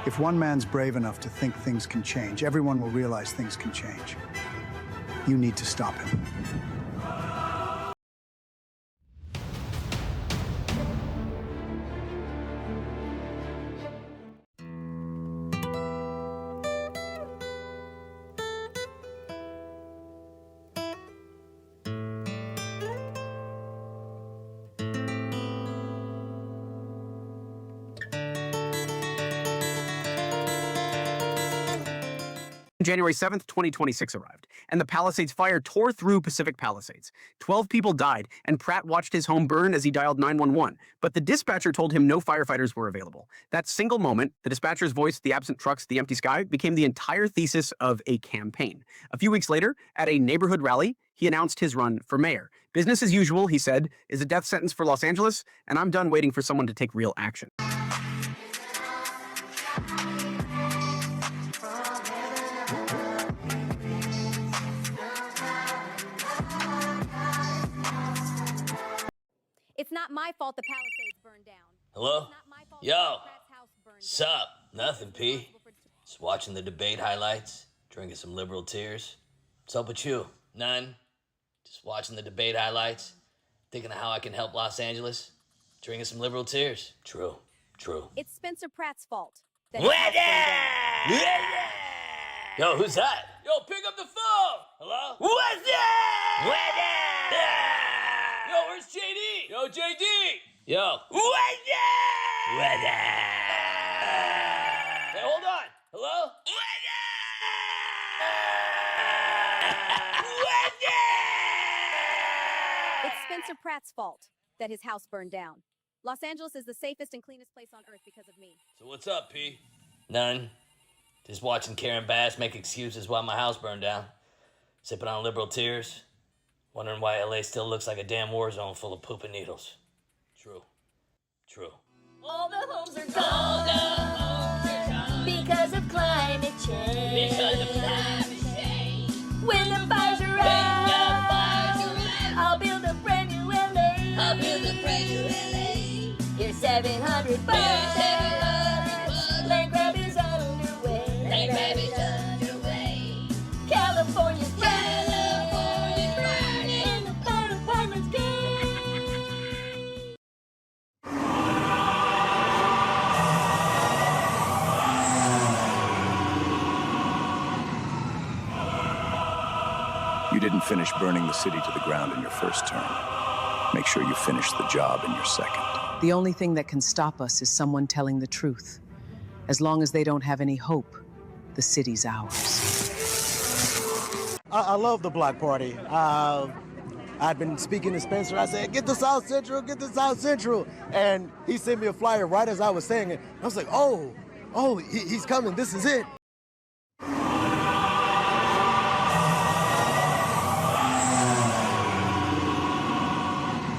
If one man's brave enough to think things can change, everyone will realize things can change. You need to stop him. January 7th, 2026 arrived, and the Palisades fire tore through Pacific Palisades. 12 people died, and Pratt watched his home burn as he dialed 911, but the dispatcher told him no firefighters were available. That single moment, the dispatcher's voice, the absent trucks, the empty sky, became the entire thesis of a campaign. A few weeks later, at a neighborhood rally, he announced his run for mayor. Business as usual, he said, is a death sentence for Los Angeles, and I'm done waiting for someone to take real action. It's not my fault the Palisades burned down. Hello? It's not my fault Yo. Pratt's house burned Sup? down. Nothing, P. Just watching the debate highlights, drinking some liberal tears. What's up with you? None. Just watching the debate highlights, thinking of how I can help Los Angeles, drinking some liberal tears. True. It's Spencer Pratt's fault. That his house burned down. Yo, who's that? Yo, pick up the phone! Hello? What's that? Yo, where's JD? Yo, JD! Yo. What's that? Hey, hold on. Hello? It's Spencer Pratt's fault that his house burned down. Los Angeles is the safest and cleanest place on earth because of me. So what's up, P? None. Just watching Karen Bass make excuses why my house burned down. Sipping on liberal tears. Wondering why LA still looks like a damn war zone full of pooping needles. True. All the homes are gone because of climate change. When the fires are out, I'll build a brand new LA. Here's 700 bucks. Land grab is underway. California's burning. And the fire department's gone. You didn't finish burning the city to the ground in your first term. Make sure you finish the job in your second. The only thing that can stop us is someone telling the truth. As long as they don't have any hope, the city's ours. I love the block party. I've been speaking to Spencer. I said, get to South Central. And he sent me a flyer right as I was saying it. I was like, he's coming. This is it.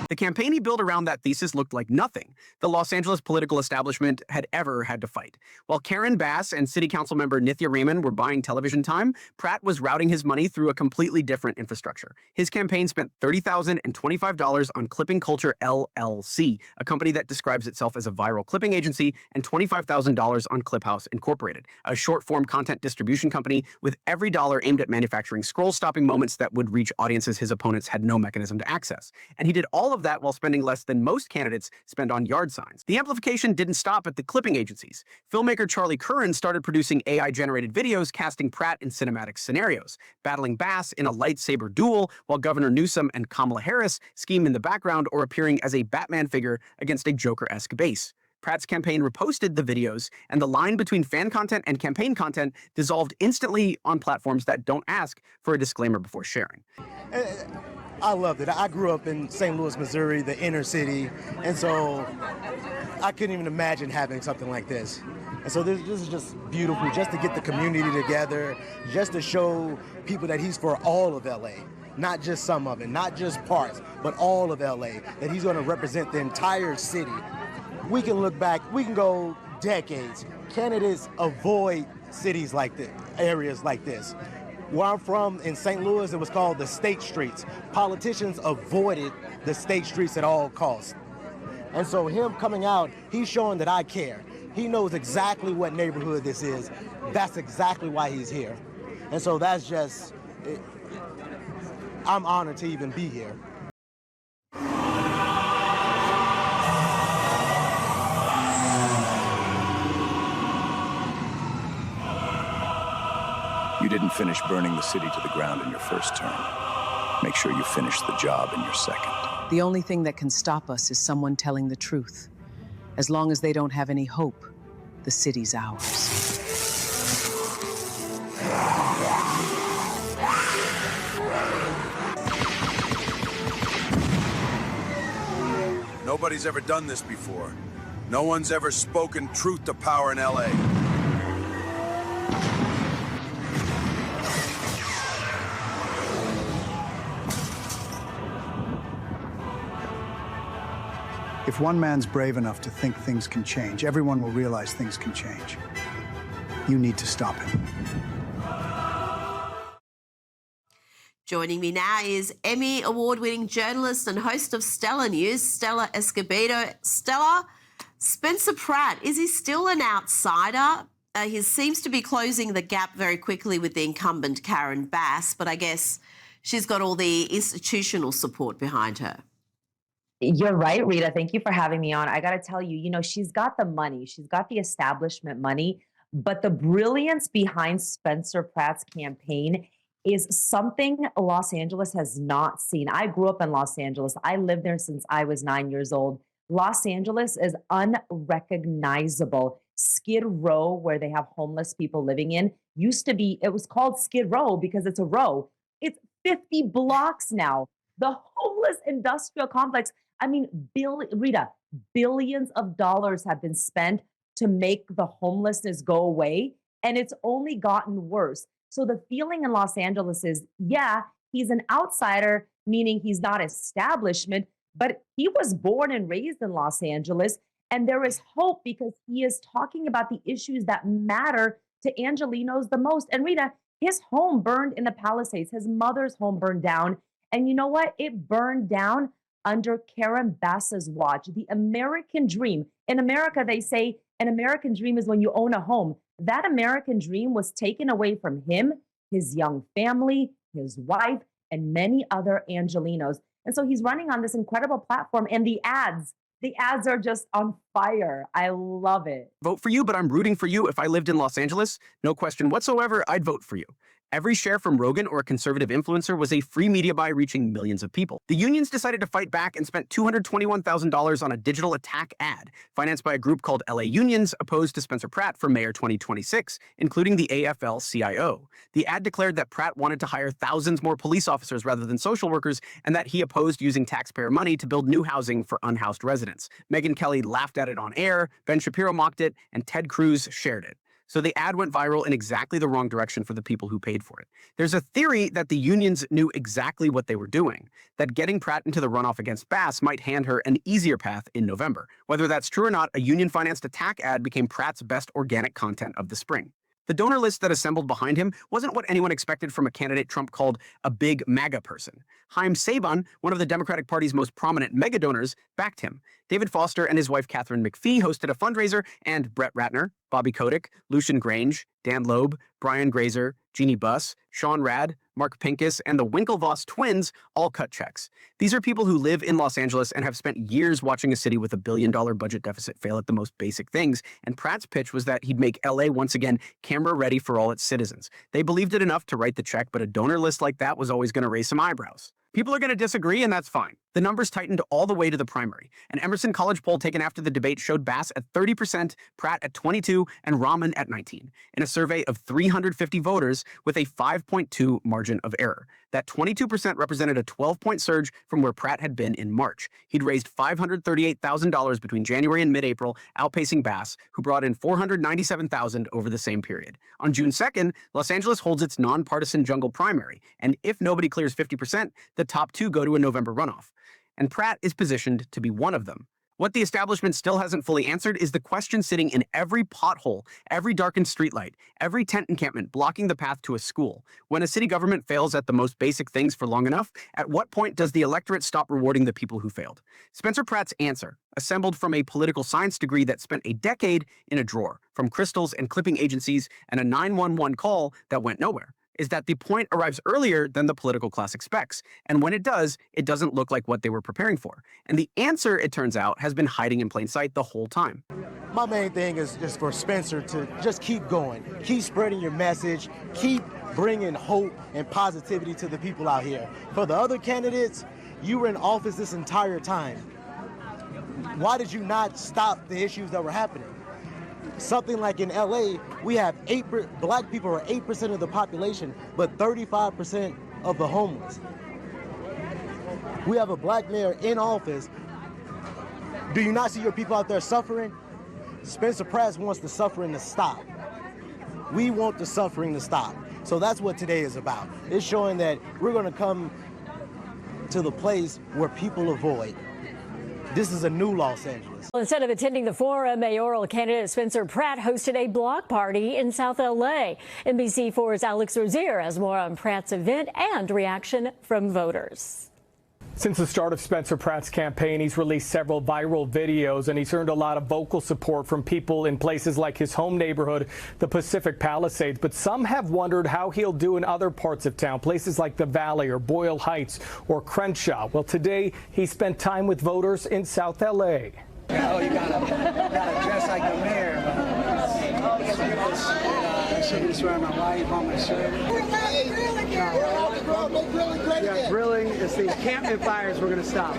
The campaign he built around that thesis looked like nothing the Los Angeles political establishment had ever had to fight. While Karen Bass and City Council member Nithya Raman were buying television time, Pratt was routing his money through a completely different infrastructure. His campaign spent $30,025 on Clipping Culture LLC, a company that describes itself as a viral clipping agency, and $25,000 on Cliphouse Incorporated, a short-form content distribution company with every dollar aimed at manufacturing scroll-stopping moments that would reach audiences his opponents had no mechanism to access. And he did all of that while spending less than most candidates spend on yard signs. The amplification didn't stop at the clipping agencies. Filmmaker Charlie Curran started producing AI-generated videos casting Pratt in cinematic scenarios, battling Bass in a lightsaber duel while Governor Newsom and Kamala Harris scheme in the background or appearing as a Batman figure against a Joker-esque base. Pratt's campaign reposted the videos, and the line between fan content and campaign content dissolved instantly on platforms that don't ask for a disclaimer before sharing. I loved it. I grew up in St. Louis, Missouri, the inner city, and so I couldn't even imagine having something like this. And so this is just beautiful, just to get the community together, just to show people that he's for all of LA, not just some of it, not just parts, but all of LA, that he's going to represent the entire city. We can look back, we can go decades. Candidates avoid cities like this, areas like this. Where I'm from in St. Louis, it was called the State Streets. Politicians avoided the state streets at all costs. And so him coming out, he's showing that I care. he knows exactly what neighborhood this is. That's exactly why he's here. And so that's just, I'm honored to even be here. You didn't finish burning the city to the ground in your first term. Make sure you finish the job in your second. The only thing that can stop us is someone telling the truth. As long as they don't have any hope, the city's ours. Nobody's ever done this before. No one's ever spoken truth to power in LA. If one man's brave enough to think things can change, everyone will realize things can change. You need to stop him. Joining me now is Emmy award-winning journalist and host of Stella News, Stella Escobedo. Stella, Spencer Pratt, is he still an outsider? He seems to be closing the gap very quickly with the incumbent Karen Bass, but I guess she's got all the institutional support behind her. You're right, Rita. Thank you for having me on. I got to tell you, she's got the money. She's got the establishment money, but the brilliance behind Spencer Pratt's campaign is something Los Angeles has not seen. I grew up in Los Angeles. I lived there since I was 9 years old. Los Angeles is unrecognizable. Skid Row, where they have homeless people living in, it was called Skid Row because it's a row. It's 50 blocks now. The homeless industrial complex. I mean, Rita, billions of dollars have been spent to make the homelessness go away, and it's only gotten worse. So the feeling in Los Angeles is, yeah, he's an outsider, meaning he's not establishment, but he was born and raised in Los Angeles, and there is hope because he is talking about the issues that matter to Angelenos the most. And Rita, his home burned in the Palisades. His mother's home burned down. And you know what? It burned down under Karen Bass's watch. The American dream. In America, they say an American dream is when you own a home. That American dream was taken away from him, his young family, his wife, and many other Angelenos. And so he's running on this incredible platform, and the ads are just on fire. I love it. Vote for you, but I'm rooting for you. If I lived in Los Angeles, no question whatsoever, I'd vote for you. Every share from Rogan or a conservative influencer was a free media buy reaching millions of people. The unions decided to fight back and spent $221,000 on a digital attack ad financed by a group called LA Unions opposed to Spencer Pratt for Mayor 2026, including the AFL-CIO. The ad declared that Pratt wanted to hire thousands more police officers rather than social workers, and that he opposed using taxpayer money to build new housing for unhoused residents. Megyn Kelly laughed at it on air, Ben Shapiro mocked it, and Ted Cruz shared it. So the ad went viral in exactly the wrong direction for the people who paid for it. There's a theory that the unions knew exactly what they were doing, that getting Pratt into the runoff against Bass might hand her an easier path in November. Whether that's true or not, a union-financed attack ad became Pratt's best organic content of the spring. The donor list that assembled behind him wasn't what anyone expected from a candidate Trump called a big MAGA person. Haim Saban, one of the Democratic Party's most prominent mega donors, backed him. David Foster and his wife Catherine McPhee hosted a fundraiser, and Brett Ratner, Bobby Kotick, Lucian Grange, Dan Loeb, Brian Grazer, Jeannie Buss, Sean Rad, Mark Pincus, and the Winklevoss twins all cut checks. These are people who live in Los Angeles and have spent years watching a city with $1 billion budget deficit fail at the most basic things, and Pratt's pitch was that he'd make LA once again camera ready for all its citizens. They believed it enough to write the check, but a donor list like that was always going to raise some eyebrows. People are going to disagree, and that's fine. The numbers tightened all the way to the primary. An Emerson College poll taken after the debate showed Bass at 30%, Pratt at 22%, and Rahman at 19%, in a survey of 350 voters with a 5.2 margin of error. That 22% represented a 12-point surge from where Pratt had been in March. He'd raised $538,000 between January and mid-April, outpacing Bass, who brought in $497,000 over the same period. On June 2nd, Los Angeles holds its nonpartisan jungle primary, and if nobody clears 50%, the top two go to a November runoff. And Pratt is positioned to be one of them. What the establishment still hasn't fully answered is the question sitting in every pothole, every darkened streetlight, every tent encampment blocking the path to a school. When a city government fails at the most basic things for long enough, at what point does the electorate stop rewarding the people who failed? Spencer Pratt's answer, assembled from a political science degree that spent a decade in a drawer, from crystals and clipping agencies and a 911 call that went nowhere, is that the point arrives earlier than the political class expects. And when it does, it doesn't look like what they were preparing for. And the answer, it turns out, has been hiding in plain sight the whole time. My main thing is just for Spencer to just keep going, keep spreading your message, keep bringing hope and positivity to the people out here. For the other candidates, you were in office this entire time. Why did you not stop the issues that were happening? Something like in LA, we have black people are 8% of the population, but 35% of the homeless. We have a black mayor in office. Do you not see your people out there suffering? Spencer Pratt wants the suffering to stop. We want the suffering to stop. So that's what today is about. It's showing that we're going to come to the place where people avoid. This is a new Los Angeles. Well, instead of attending the forum, mayoral candidate Spencer Pratt hosted a block party in South LA. NBC4's Alex Rozier has more on Pratt's event and reaction from voters. Since the start of Spencer Pratt's campaign, he's released several viral videos, and he's earned a lot of vocal support from people in places like his home neighborhood, the Pacific Palisades. But some have wondered how he'll do in other parts of town, places like the Valley or Boyle Heights or Crenshaw. Well, today he spent time with voters in South L.A. Oh, you gotta dress like the mayor. I should be swearing my wife on my shirt. Yeah, grilling is the encampment fires we're gonna stop.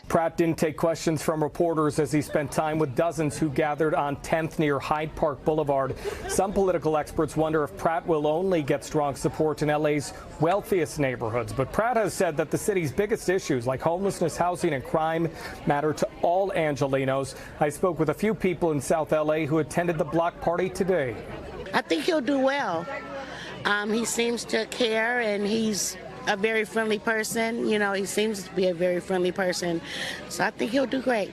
Pratt didn't take questions from reporters as he spent time with dozens who gathered on 10th near Hyde Park Boulevard. Some political experts wonder if Pratt will only get strong support in LA's wealthiest neighborhoods. But Pratt has said that the city's biggest issues like homelessness, housing and crime matter to all Angelenos. I spoke with a few people in South LA who attended the block party today. I think he'll do well. He seems to care, and he's a very friendly person. You know, he seems to be a very friendly person. So I think he'll do great.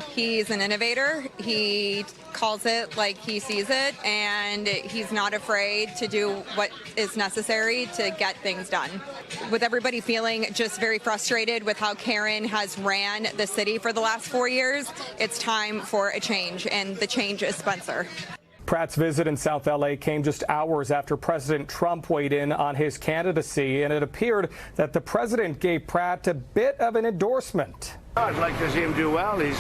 He's an innovator. He calls it like he sees it, and he's not afraid to do what is necessary to get things done. With everybody feeling just very frustrated with how Karen has ran the city for the last 4 years, it's time for a change, and the change is Spencer. Pratt's visit in South LA came just hours after President Trump weighed in on his candidacy, and it appeared that the president gave Pratt a bit of an endorsement. I'd like to see him do well. He's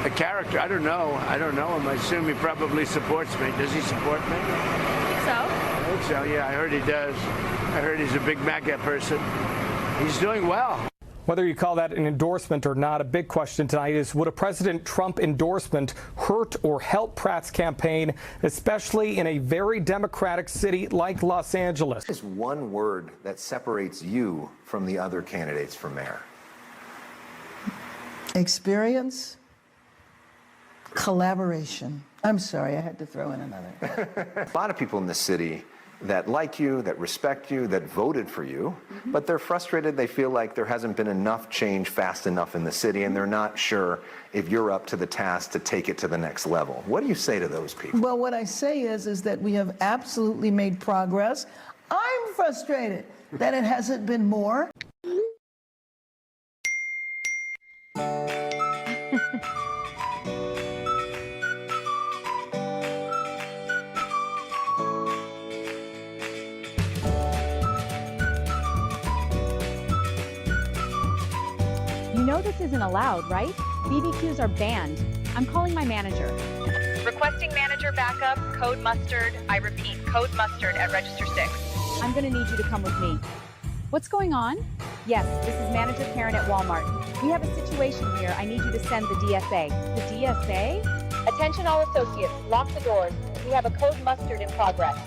a character. I don't know him. I assume he probably supports me. Does he support me? I think so, yeah. I heard he does. I heard he's a big MAGA person. He's doing well. Whether you call that an endorsement or not, a big question tonight is, would a President Trump endorsement hurt or help Pratt's campaign, especially in a very Democratic city like Los Angeles? There's one word that separates you from the other candidates for mayor. Experience, collaboration. I'm sorry, I had to throw in another. A lot of people in this city that like you, that respect you, that voted for you, but they're frustrated. They feel like there hasn't been enough change fast enough in the city, and they're not sure if you're up to the task to take it to the next level. What do you say to those people? Well, what I say is that we have absolutely made progress. I'm frustrated that it hasn't been more. You know this isn't allowed, right? BBQs are banned. I'm calling my manager. Requesting manager backup, code mustard. I repeat, code mustard at register 6. I'm gonna need you to come with me. What's going on? Yes, this is Manager Karen at Walmart. We have a situation here. I need you to send the DSA. The DSA? Attention all associates, lock the doors. We have a code mustard in progress.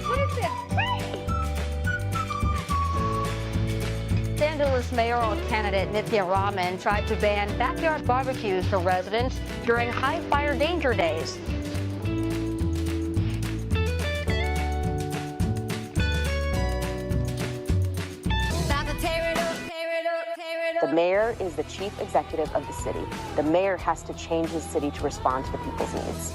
What is this? Los Angeles mayoral candidate Nithya Raman tried to ban backyard barbecues for residents during high fire danger days. The mayor is the chief executive of the city. The mayor has to change the city to respond to the people's needs.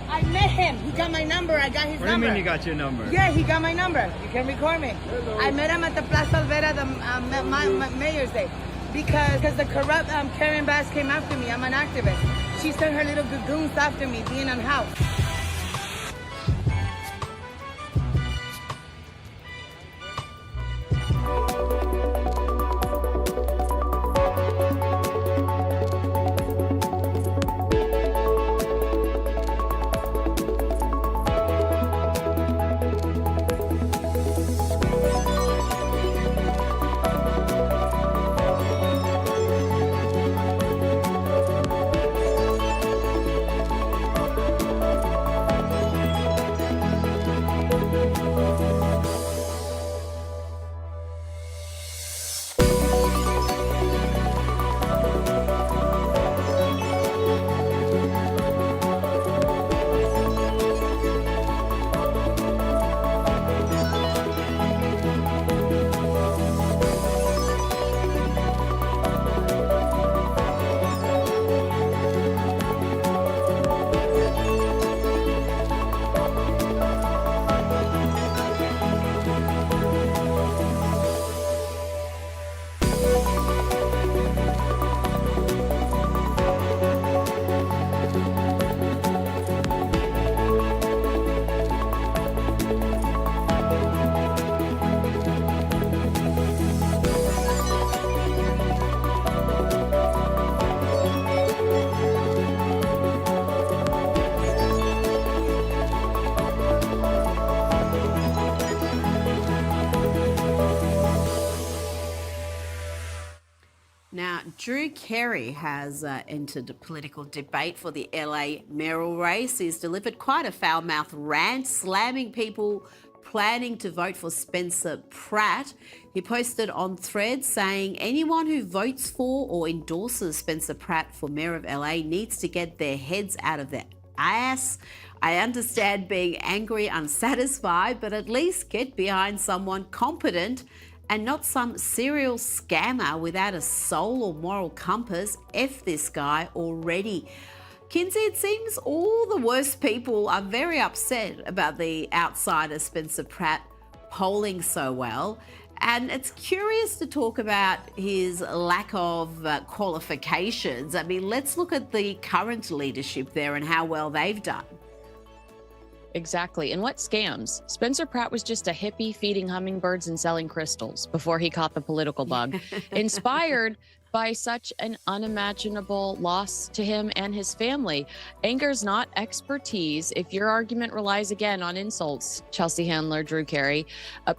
I met him. He got my number. I got his number. What do you mean you got your number? Yeah, he got my number. You can record me. Hello. I met him at the Plaza Alvera, the Mayor's Day, because the corrupt Karen Bass came after me. I'm an activist. She sent her little goons after me, being unhoused. Now, Drew Carey has entered a political debate for the LA mayoral race. He's delivered quite a foul-mouthed rant, slamming people planning to vote for Spencer Pratt. He posted on Threads saying anyone who votes for or endorses Spencer Pratt for mayor of LA needs to get their heads out of their ass. I understand being angry, unsatisfied, but at least get behind someone competent and not some serial scammer without a soul or moral compass. F this guy already. Kinsey, it seems all the worst people are very upset about the outsider Spencer Pratt polling so well. And it's curious to talk about his lack of qualifications. I mean, let's look at the current leadership there and how well they've done. Exactly. And what scams? Spencer Pratt was just a hippie feeding hummingbirds and selling crystals before he caught the political bug. Inspired by such an unimaginable loss to him and his family. Anger's not expertise. If your argument relies again on insults, Chelsea Handler, Drew Carey,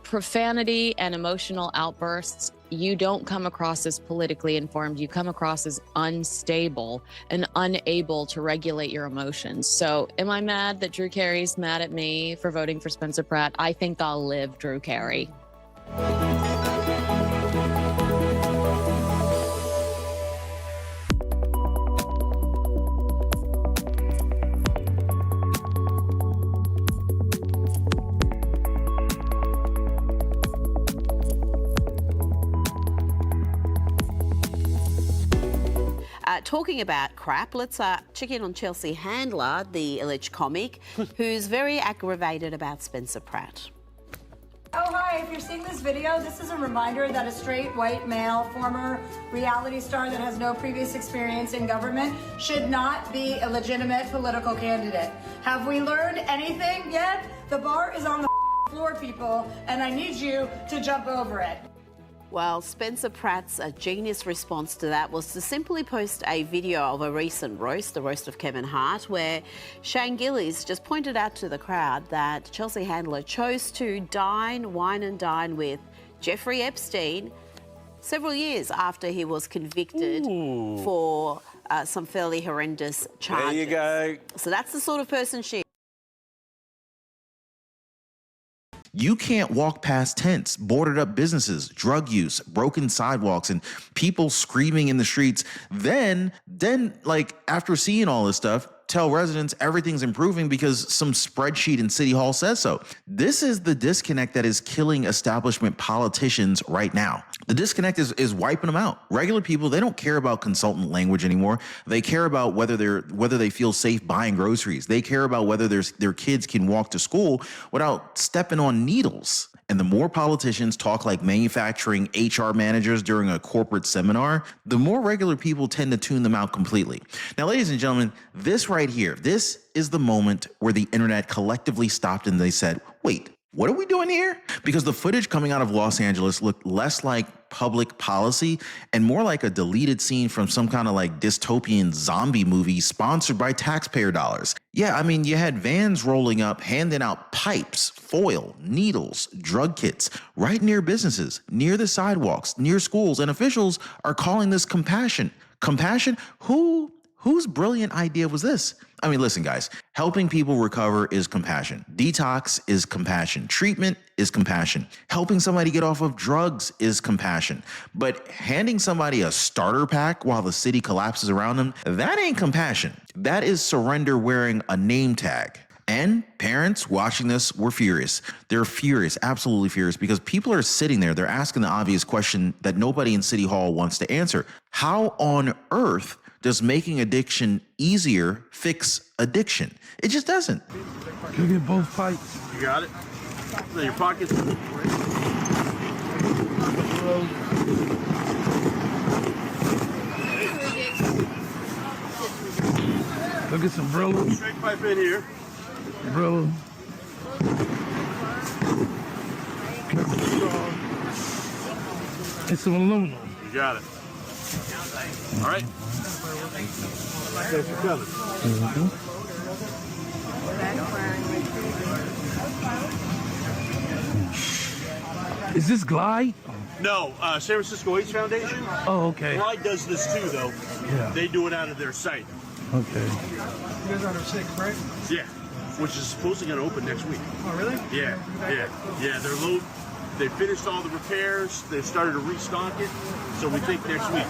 profanity and emotional outbursts, you don't come across as politically informed. You come across as unstable and unable to regulate your emotions. So am I mad that Drew Carey's mad at me for voting for Spencer Pratt? I think I'll live Drew Carey. talking about crap, let's check in on Chelsea Handler, the alleged comic, who's very aggravated about Spencer Pratt. Oh, hi. If you're seeing this video, this is a reminder that a straight white male, former reality star that has no previous experience in government should not be a legitimate political candidate. Have we learned anything yet? The bar is on the floor, people, and I need you to jump over it. Well, Spencer Pratt's genius response to that was to simply post a video of a recent roast, the roast of Kevin Hart, where Shane Gillies just pointed out to the crowd that Chelsea Handler chose to wine and dine with Jeffrey Epstein several years after he was convicted for some fairly horrendous charges. There you go. So that's the sort of person she is. You can't walk past tents, boarded up businesses, drug use, broken sidewalks, and people screaming in the streets. Then, like, after seeing all this stuff, tell residents everything's improving because some spreadsheet in City Hall says so. This is the disconnect that is killing establishment politicians right now. The disconnect is wiping them out. Regular people, they don't care about consultant language anymore. They care about whether they feel safe buying groceries. They care about whether their kids can walk to school without stepping on needles. And the more politicians talk like manufacturing HR managers during a corporate seminar, the more regular people tend to tune them out completely. Now, ladies and gentlemen, this right here, this is the moment where the internet collectively stopped and they said, wait, what are we doing here? Because the footage coming out of Los Angeles looked less like public policy and more like a deleted scene from some kind of like dystopian zombie movie sponsored by taxpayer dollars. Yeah, I mean, you had vans rolling up, handing out pipes, foil, needles, drug kits, right near businesses, near the sidewalks, near schools, and officials are calling this compassion. Compassion? Whose brilliant idea was this? I mean, listen, guys, helping people recover is compassion. Detox is compassion. Treatment is compassion. Helping somebody get off of drugs is compassion. But handing somebody a starter pack while the city collapses around them, that ain't compassion. That is surrender wearing a name tag. And parents watching this were furious. They're furious, absolutely furious, because people are sitting there. They're asking the obvious question that nobody in City Hall wants to answer. How on earth does making addiction easier fix addiction? It just doesn't. You get both pipes. You got it? In your pockets. Go get some Brillo. Straight pipe in here. Brillo. And some aluminum. You got it. All right. Thanks for coming. Is this Glide? No, San Francisco AIDS Foundation. Oh, okay. Glide does this too, though. Yeah. They do it out of their site. Okay. You guys are 6, right? Yeah, which is supposedly going to open next week. Oh, really? Yeah. They're low. They finished all the repairs. They started to restock it, so we think next week.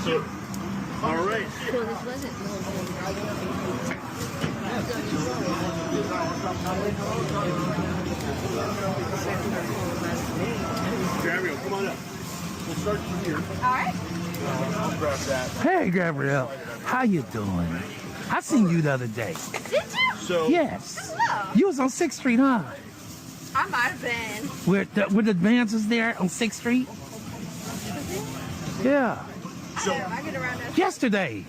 So, all right. So this wasn't Gabriel, come on up. We'll start from here. All right. I'll grab that. Hey, Gabrielle. How you doing? I seen you the other day. Did you? So yes. Hello. You was on 6th Street, huh? I might have been. Where the vans was there on 6th Street? Yeah. I get around that. Yesterday.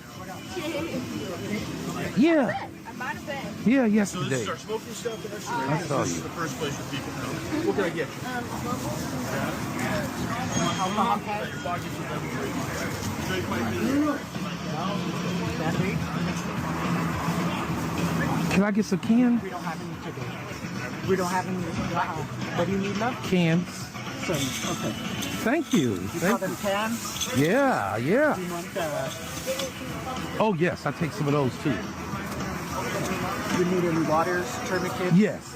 Yeah. I might have been. Yeah, So yesterday. this is our smoking stuff and everything. I saw This is you. the first place where people come. What can I get you? Can I get some cans? We don't have any today. We don't have any. What do you need, love? Cans. Some. Okay. Thank you. You call Thank them you. cans? Yeah. Do you want Oh, yes. I take some of those too. you need any waters, tourniquets? Yes.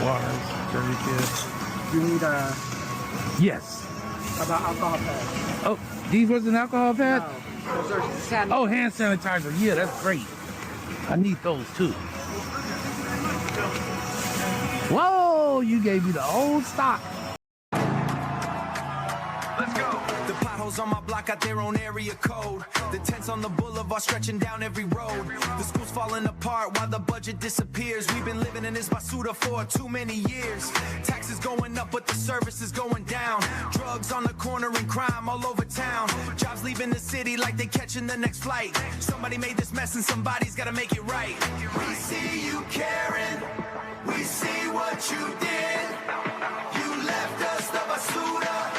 Waters, tourniquets. You need Yes. about alcohol pads? Oh, these wasn't alcohol pad? No, those are sanitizer. Oh, hand sanitizer. Yeah, that's great. I need those too. Whoa, you gave me the old stock. Let's go. The Hoes on my block got their own area code. The tents on the boulevard stretching down every road. The school's falling apart while the budget disappears. We've been living in this basura for too many years. Taxes going up, but the service is going down. Drugs on the corner and crime all over town. Jobs leaving the city like they catching the next flight. Somebody made this mess and somebody's gotta make it right. We see you, Karen. We see what you did. You left us the basura.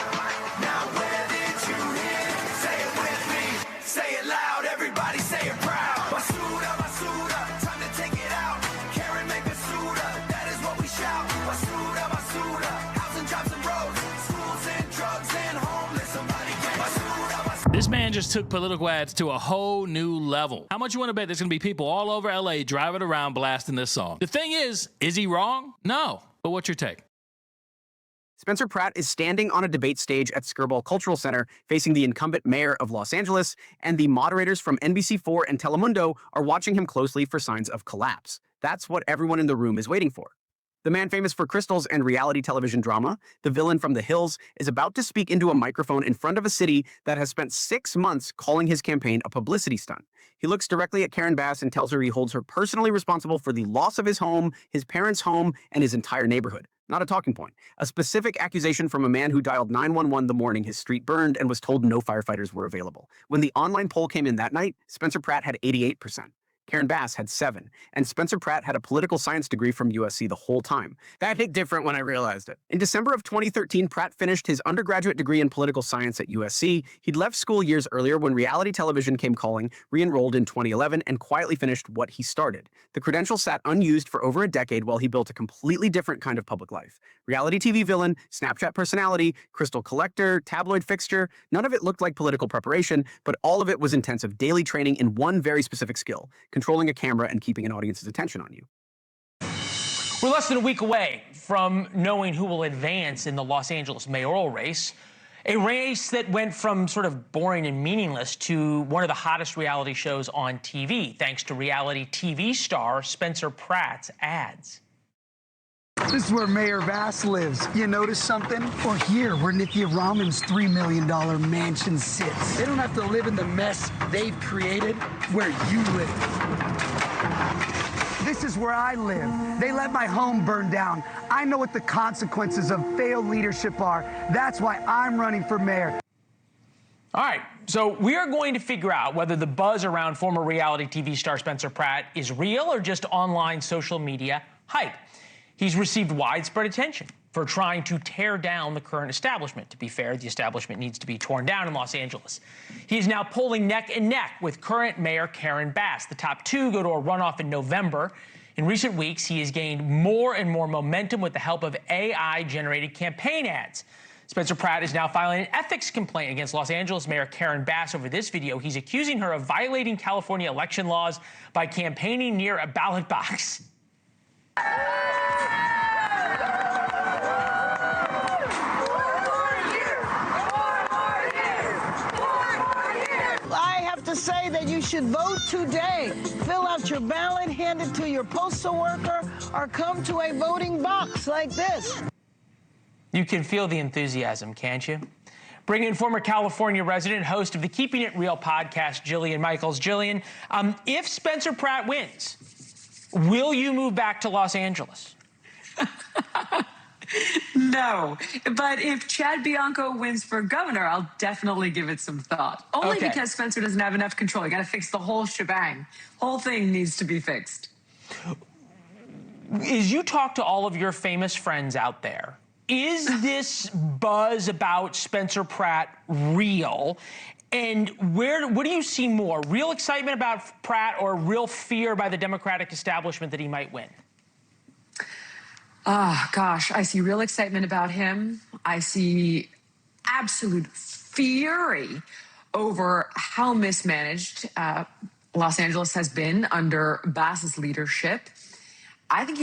Now where did you hit? Say it with me. Say it loud. Everybody say it proud. Basura, basura. Time to take it out. Karen make basura. That is what we shout. Basura, basura. Housing, jobs, and roads. Schools and drugs and homeless. Somebody get basura, basura. This man just took political ads to a whole new level. How much you want to bet there's going to be people all over LA driving around blasting this song? The thing is he wrong? No. But what's your take? Spencer Pratt is standing on a debate stage at Skirball Cultural Center facing the incumbent mayor of Los Angeles, and the moderators from NBC4 and Telemundo are watching him closely for signs of collapse. That's what everyone in the room is waiting for. The man famous for Crystals and reality television drama, the villain from The Hills, is about to speak into a microphone in front of a city that has spent 6 months calling his campaign a publicity stunt. He looks directly at Karen Bass and tells her he holds her personally responsible for the loss of his home, his parents' home, and his entire neighborhood. Not a talking point. A specific accusation from a man who dialed 911 the morning his street burned and was told no firefighters were available. When the online poll came in that night, Spencer Pratt had 88%. Karen Bass had 7%, and Spencer Pratt had a political science degree from USC the whole time. That hit different when I realized it. In December of 2013, Pratt finished his undergraduate degree in political science at USC. He'd left school years earlier when reality television came calling, re-enrolled in 2011, and quietly finished what he started. The credentials sat unused for over a decade while he built a completely different kind of public life. Reality TV villain, Snapchat personality, crystal collector, tabloid fixture, none of it looked like political preparation, but all of it was intensive daily training in one very specific skill: controlling a camera and keeping an audience's attention on you. We're less than a week away from knowing who will advance in the Los Angeles mayoral race, a race that went from sort of boring and meaningless to one of the hottest reality shows on TV, thanks to reality TV star Spencer Pratt's ads. This is where Mayor Bass lives. You notice something? Or here, where Nithya Raman's $3 million mansion sits. They don't have to live in the mess they've created where you live. This is where I live. They let my home burn down. I know what the consequences of failed leadership are. That's why I'm running for mayor. All right, so we are going to figure out whether the buzz around former reality TV star Spencer Pratt is real or just online social media hype. He's received widespread attention for trying to tear down the current establishment. To be fair, the establishment needs to be torn down in Los Angeles. He is now polling neck and neck with current Mayor Karen Bass. The top two go to a runoff in November. In recent weeks, he has gained more and more momentum with the help of AI-generated campaign ads. Spencer Pratt is now filing an ethics complaint against Los Angeles Mayor Karen Bass over this video. He's accusing her of violating California election laws by campaigning near a ballot box. I have to say that you should vote today. Fill out your ballot, hand it to your postal worker, or come to a voting box like this. You can feel the enthusiasm, can't you? Bring in former California resident, host of the Keeping It Real podcast, Jillian Michaels. Jillian, if Spencer Pratt wins, will you move back to Los Angeles? No, but if Chad Bianco wins for governor, I'll definitely give it some thought. Only because Spencer doesn't have enough control. You got to fix the whole shebang. Whole thing needs to be fixed. As you talk to all of your famous friends out there, is this buzz about Spencer Pratt real? And what do you see more? Real excitement about Pratt or real fear by the Democratic establishment that he might win? Ah, gosh, I see real excitement about him. I see absolute fury over how mismanaged Los Angeles has been under Bass's leadership. I think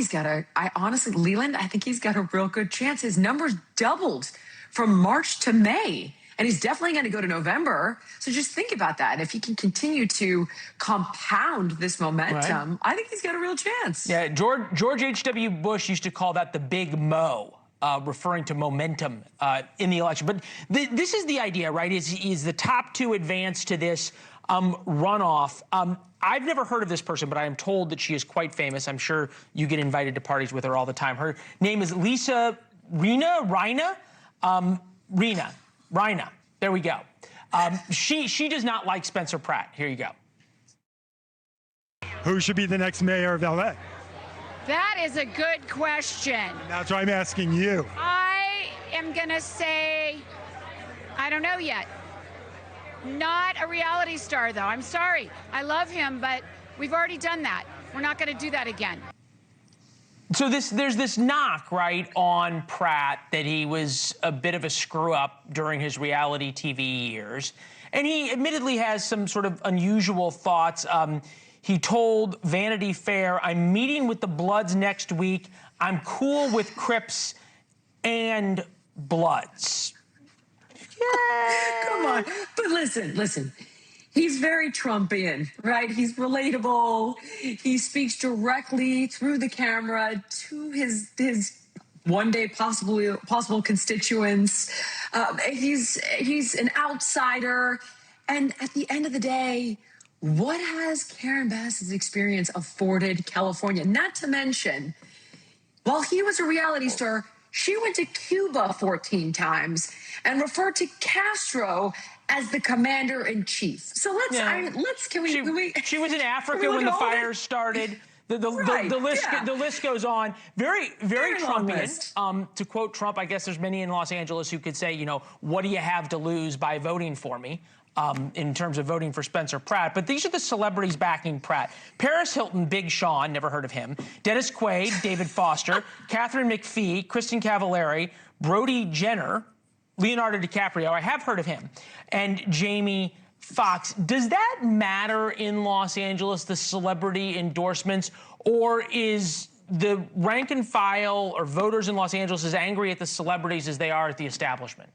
Leland, I think he's got a real good chance. His numbers doubled from March to May. And he's definitely going to go to November. So just think about that. If he can continue to compound this momentum, right, I think he's got a real chance. Yeah, George H.W. Bush used to call that the big mo. referring to momentum in the election. But this is the idea, right? Is the top two advance to this runoff? I've never heard of this person, but I am told that she is quite famous. I'm sure you get invited to parties with her all the time. Her name is Lisa Rinna. There we go. She does not like Spencer Pratt. Here you go. Who should be the next mayor of LA? That is a good question. That's why I'm asking you. I am going to say, I don't know yet. Not a reality star, though. I'm sorry. I love him, but we've already done that. We're not going to do that again. So there's this knock, right, on Pratt that he was a bit of a screw-up during his reality TV years. And he admittedly has some sort of unusual thoughts. He told Vanity Fair, I'm meeting with the Bloods next week. I'm cool with Crips and Bloods. Come on. But listen. He's very Trumpian, right? He's relatable. He speaks directly through the camera to his one day possible constituents. He's an outsider. And at the end of the day, what has Karen Bass's experience afforded California? Not to mention, while he was a reality star, she went to Cuba 14 times and referred to Castro as the commander-in-chief. So She was in Africa when the fires started. The list goes on. Very Trumpian. To quote Trump, I guess there's many in Los Angeles who could say, you know, what do you have to lose by voting for me? In terms of voting for Spencer Pratt. But these are the celebrities backing Pratt. Paris Hilton, Big Sean, never heard of him. Dennis Quaid, David Foster, Catherine McPhee, Kristen Cavallari, Brody Jenner, Leonardo DiCaprio, I have heard of him, and Jamie Foxx. Does that matter in Los Angeles, the celebrity endorsements, or is the rank and file or voters in Los Angeles as angry at the celebrities as they are at the establishment?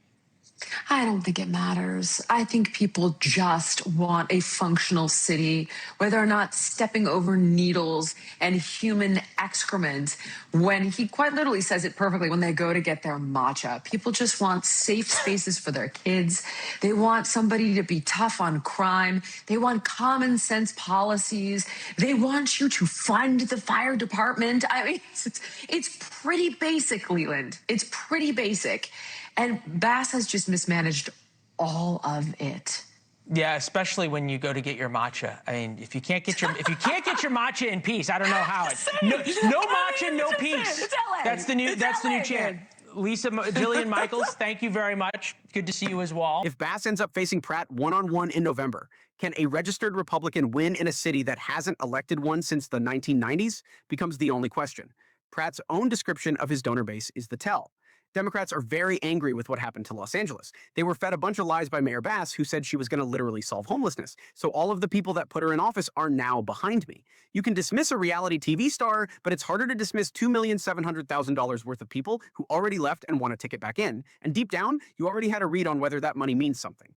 I don't think it matters. I think people just want a functional city where they're not stepping over needles and human excrement. When he quite literally says it perfectly, when they go to get their matcha, people just want safe spaces for their kids. They want somebody to be tough on crime. They want common sense policies. They want you to fund the fire department. I mean, it's pretty basic, Leland. It's pretty basic. And Bass has just mismanaged all of it. Yeah, especially when you go to get your matcha. I mean, if you can't get your matcha in peace, I don't know how. No matcha, no peace. It's LA. That's the new chant. Lisa Jillian Michaels, thank you very much. Good to see you as well. If Bass ends up facing Pratt one-on-one in November, can a registered Republican win in a city that hasn't elected one since the 1990s? Becomes the only question. Pratt's own description of his donor base is the tell. Democrats are very angry with what happened to Los Angeles. They were fed a bunch of lies by Mayor Bass, who said she was going to literally solve homelessness. So all of the people that put her in office are now behind me. You can dismiss a reality TV star, but it's harder to dismiss $2,700,000 worth of people who already left and want a ticket back in. And deep down, you already had a read on whether that money means something.